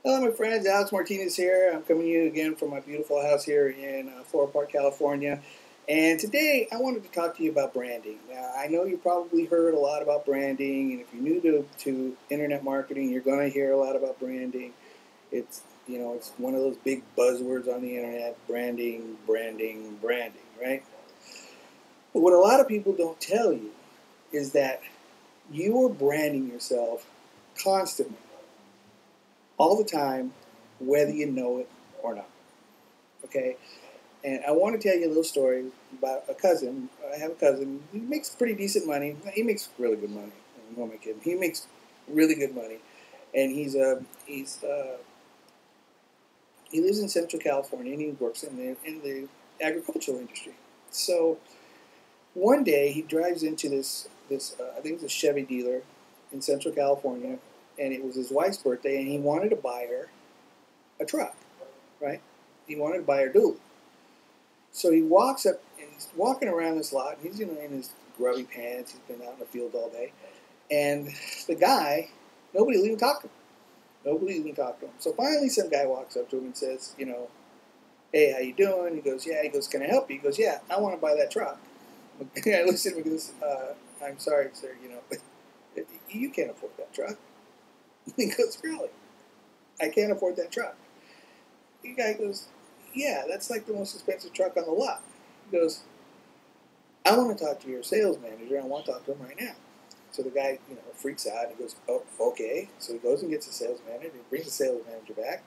Hello, my friends. Alex Martinez here. I'm coming to you again from my beautiful house here in Floral Park, California. And today I wanted to talk to you about branding. Now, I know you probably heard a lot about branding, and if you're new to internet marketing, you're going to hear a lot about branding. It's one of those big buzzwords on the internet: branding, branding, branding, right? But what a lot of people don't tell you is that you are branding yourself constantly, all the time, whether you know it or not. Okay, and I want to tell you a little story about a cousin. I have a cousin. He makes pretty decent money. He makes really good money. Who am I kidding? He makes really good money, and he lives in Central California, and he works in the agricultural industry. So one day he drives into this I think it's a Chevy dealer in Central California, and it was his wife's birthday, and he wanted to buy her a truck, right? He wanted to buy her dually. So he walks up and he's walking around this lot. And he's in his grubby pants. He's been out in the field all day, and the guy, nobody will even talk to him. Nobody will even talk to him. So finally, some guy walks up to him and says, "Hey, how you doing?" He goes, "Yeah." He goes, "Can I help you?" He goes, "Yeah, I want to buy that truck." I looks at him and goes, "I'm sorry, sir. You can't afford that truck." He goes, "Really? I can't afford that truck." The guy goes, "Yeah, that's like the most expensive truck on the lot." He goes, "I want to talk to your sales manager. I want to talk to him right now." So the guy, freaks out. He goes, "Oh, okay." So he goes and gets the sales manager. He brings the sales manager back.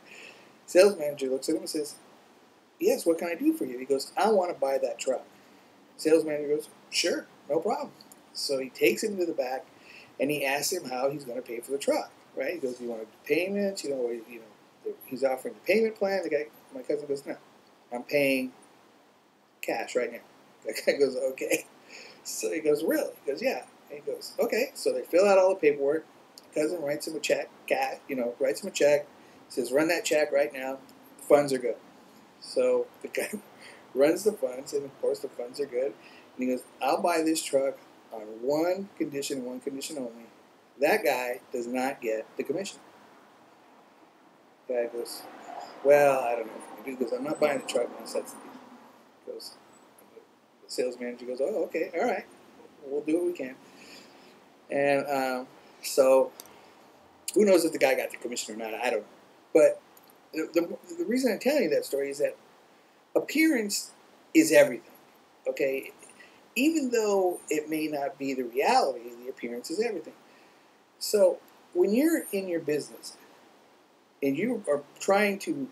Sales manager looks at him and says, "Yes, what can I do for you?" He goes, "I want to buy that truck." Sales manager goes, "Sure, no problem." So he takes him to the back and he asks him how he's going to pay for the truck. Right? He goes, "You want to do payments?" He's offering the payment plan. My cousin goes, "No, I'm paying cash right now." The guy goes, "Okay." So he goes, "Really?" He goes, "Yeah." And he goes, "Okay." So they fill out all the paperwork. Cousin writes him a check. Writes him a check. Says, "Run that check right now. The funds are good." So the guy runs the funds, and of course the funds are good. And he goes, "I'll buy this truck on one condition only. That guy does not get the commission." The guy goes, "Well, I don't know if I can do this. I'm not buying the truck unless that's the deal." He goes, the sales manager goes, "Oh, okay, all right. We'll do what we can." And so who knows if the guy got the commission or not? I don't know. But the reason I'm telling you that story is that appearance is everything. Okay, even though it may not be the reality, the appearance is everything. So when you're in your business and you are trying to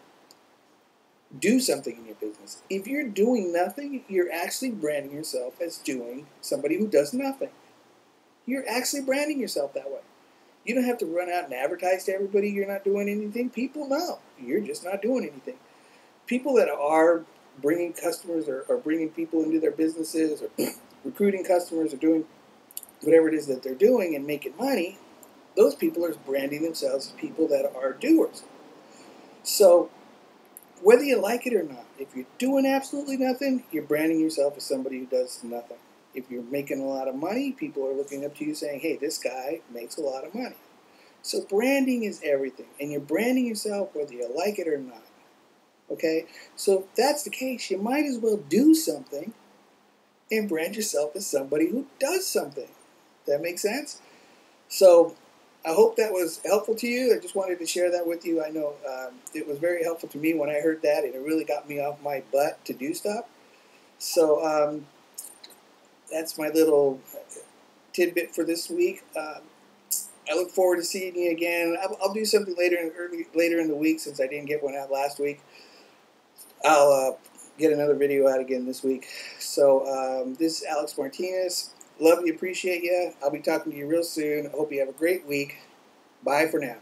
do something in your business, if you're doing nothing, you're actually branding yourself as doing somebody who does nothing. You're actually branding yourself that way. You don't have to run out and advertise to everybody you're not doing anything. People know you're just not doing anything. People that are bringing customers or bringing people into their businesses or recruiting customers or doing whatever it is that they're doing and making money, those people are branding themselves as people that are doers. So whether you like it or not, if you're doing absolutely nothing, you're branding yourself as somebody who does nothing. If you're making a lot of money, people are looking up to you saying, "Hey, this guy makes a lot of money." So branding is everything, and you're branding yourself whether you like it or not. Okay? So if that's the case, you might as well do something and brand yourself as somebody who does something. That makes sense? So I hope that was helpful to you. I just wanted to share that with you. I know it was very helpful to me when I heard that, and it really got me off my butt to do stuff. So that's my little tidbit for this week. I look forward to seeing you again. I'll do something later in the week since I didn't get one out last week. I'll get another video out again this week. So this is Alex Martinez. Love you, appreciate you. I'll be talking to you real soon. I hope you have a great week. Bye for now.